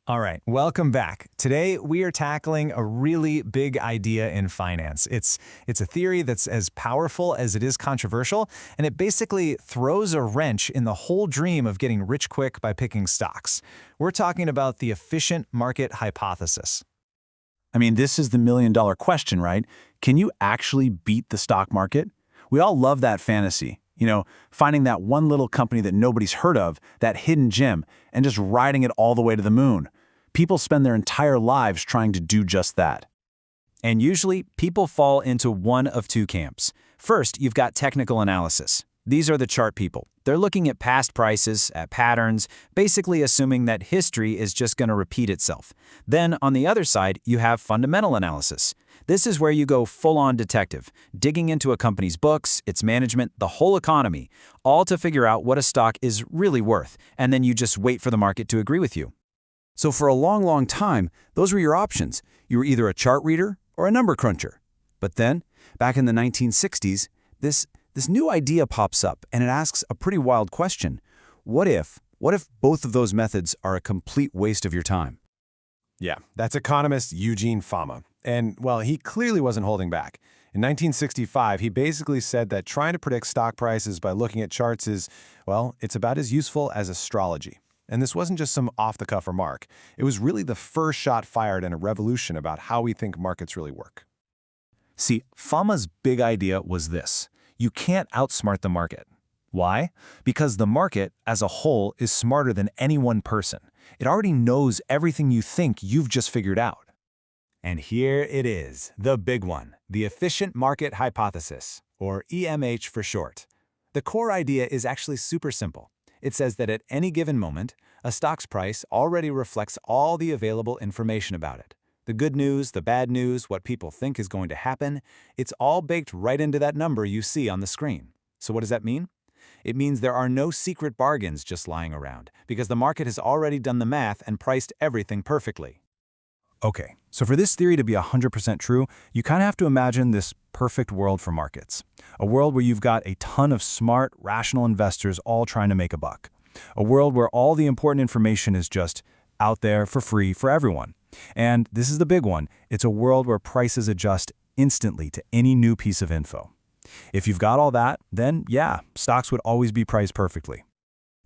All right, welcome back. Today, we are tackling a really big idea in finance. It's a theory that's as powerful as it is controversial, and it basically throws a wrench in the whole dream of getting rich quick by picking stocks. We're talking about the efficient market hypothesis. I mean, this is the million-dollar question, right? Can you actually beat the stock market? We all love that fantasy. Finding that one little company that nobody's heard of, that hidden gem, and just riding it all the way to the moon. People spend their entire lives trying to do just that. And usually, people fall into one of two camps. First, you've got technical analysis. These are the chart people. They're looking at past prices, at patterns, basically assuming that history is just going to repeat itself. Then, on the other side, you have fundamental analysis. This is where you go full-on detective, digging into a company's books, its management, the whole economy, all to figure out what a stock is really worth, and then you just wait for the market to agree with you. So for a long time, those were your options. You were either a chart reader or a number cruncher. But then, back in the 1960s, this new idea pops up, and it asks a pretty wild question. What if both of those methods are a complete waste of your time? Yeah, that's economist Eugene Fama. And, well, he clearly wasn't holding back. In 1965, he basically said that trying to predict stock prices by looking at charts is, well, it's about as useful as astrology. And this wasn't just some off-the-cuff remark. It was really the first shot fired in a revolution about how we think markets really work. See, Fama's big idea was this. You can't outsmart the market. Why? Because the market, as a whole, is smarter than any one person. It already knows everything you think you've just figured out. And here it is, the big one, the efficient market hypothesis, or EMH for short. The core idea is actually super simple. It says that at any given moment, a stock's price already reflects all the available information about it. The good news, the bad news, what people think is going to happen, it's all baked right into that number you see on the screen. So what does that mean? It means there are no secret bargains just lying around, because the market has already done the math and priced everything perfectly. Okay, so for this theory to be 100% true, you kind of have to imagine this perfect world for markets. A world where you've got a ton of smart, rational investors all trying to make a buck. A world where all the important information is just out there for free for everyone. And this is the big one. It's a world where prices adjust instantly to any new piece of info. If you've got all that, then yeah, stocks would always be priced perfectly.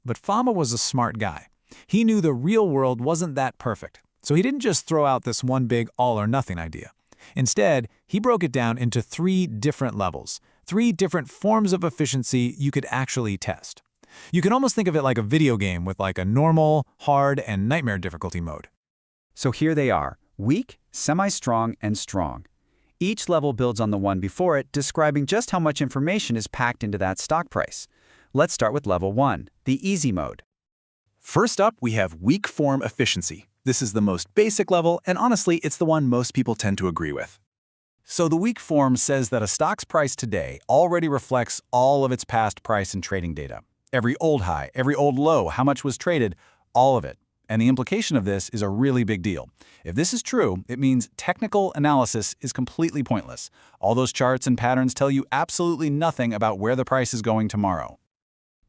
But Fama was a smart guy. He knew the real world wasn't that perfect. So he didn't just throw out this one big all-or-nothing idea. Instead, he broke it down into 3 different levels, 3 different forms of efficiency you could actually test. You can almost think of it like a video game with like a normal, hard, and nightmare difficulty mode. So here they are, weak, semi-strong, and strong. Each level builds on the one before it, describing just how much information is packed into that stock price. Let's start with level 1, the easy mode. First up, we have weak form efficiency. This is the most basic level, and honestly, it's the one most people tend to agree with. So the weak form says that a stock's price today already reflects all of its past price and trading data. Every old high, every old low, how much was traded, all of it. And the implication of this is a really big deal. If this is true, it means technical analysis is completely pointless. All those charts and patterns tell you absolutely nothing about where the price is going tomorrow.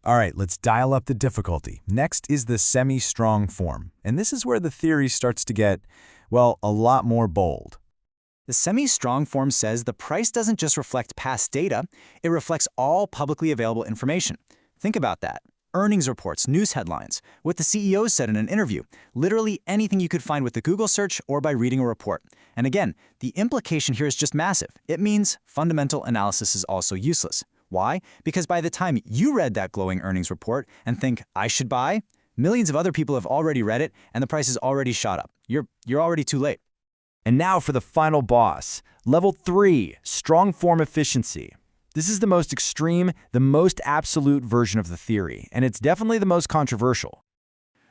All right, let's dial up the difficulty. Next is the semi-strong form. And this is where the theory starts to get, well, a lot more bold. The semi-strong form says the price doesn't just reflect past data, it reflects all publicly available information. Think about that. Earnings reports, news headlines, what the CEO said in an interview, literally anything you could find with the Google search or by reading a report. And again, the implication here is just massive. It means fundamental analysis is also useless. Why? Because by the time you read that glowing earnings report and think, I should buy, millions of other people have already read it and the price has already shot up. You're already too late. And now for the final boss, level 3, strong form efficiency. This is the most extreme, the most absolute version of the theory, and it's definitely the most controversial.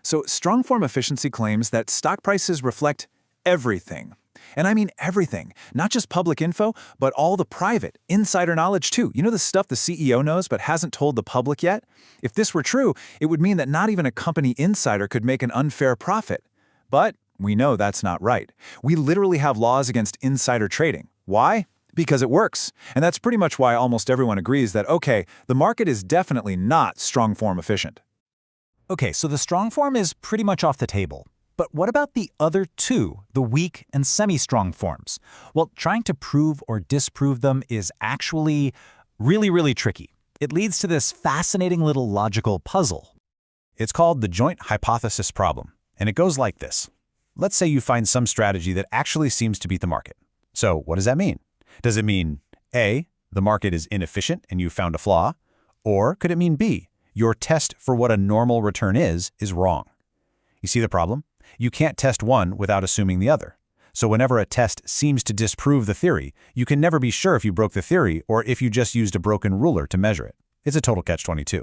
So strong form efficiency claims that stock prices reflect everything. And I mean everything, not just public info, but all the private, insider knowledge too. You know the stuff the CEO knows but hasn't told the public yet? If this were true, it would mean that not even a company insider could make an unfair profit. But we know that's not right. We literally have laws against insider trading. Why? Because it works. And that's pretty much why almost everyone agrees that, okay, the market is definitely not strong form efficient. Okay, so the strong form is pretty much off the table. But what about the other two, the weak and semi-strong forms? Well, trying to prove or disprove them is actually really tricky. It leads to this fascinating little logical puzzle. It's called the joint hypothesis problem, and it goes like this. Let's say you find some strategy that actually seems to beat the market. So what does that mean? Does it mean A, the market is inefficient and you found a flaw? Or could it mean B, your test for what a normal return is wrong? You see the problem? You can't test one without assuming the other. So whenever a test seems to disprove the theory, you can never be sure if you broke the theory or if you just used a broken ruler to measure it. It's a total catch-22.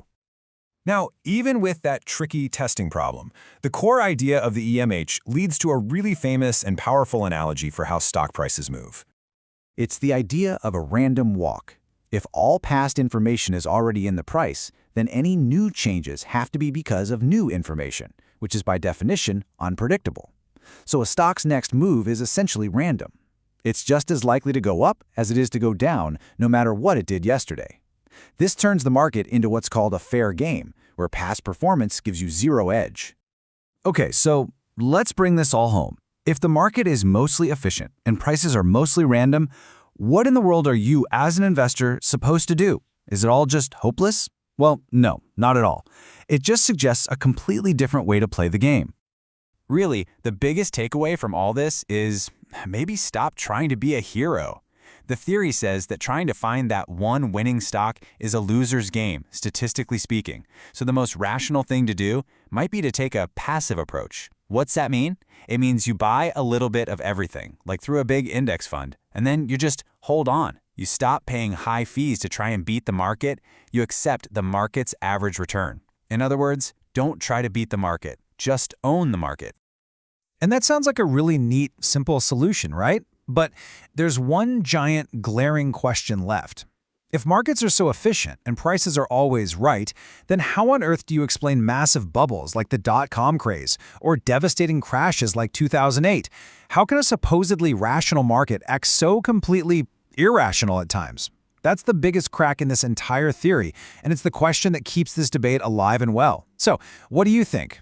Now, even with that tricky testing problem, the core idea of the EMH leads to a really famous and powerful analogy for how stock prices move. It's the idea of a random walk. If all past information is already in the price, then any new changes have to be because of new information, which is by definition unpredictable. So a stock's next move is essentially random. It's just as likely to go up as it is to go down, no matter what it did yesterday. This turns the market into what's called a fair game, where past performance gives you zero edge. Okay, so let's bring this all home. If the market is mostly efficient and prices are mostly random, what in the world are you, as an investor, supposed to do? Is it all just hopeless? Well, no, not at all. It just suggests a completely different way to play the game. Really, the biggest takeaway from all this is maybe stop trying to be a hero. The theory says that trying to find that one winning stock is a loser's game, statistically speaking. So the most rational thing to do might be to take a passive approach. What's that mean? It means you buy a little bit of everything, like through a big index fund, and then you just hold on. You stop paying high fees to try and beat the market. You accept the market's average return. In other words, don't try to beat the market. Just own the market. And that sounds like a really neat, simple solution, right? But there's one giant, glaring question left. If markets are so efficient and prices are always right, then how on earth do you explain massive bubbles like the dot-com craze or devastating crashes like 2008? How can a supposedly rational market act so completely irrational at times? That's the biggest crack in this entire theory, and it's the question that keeps this debate alive and well. So, what do you think?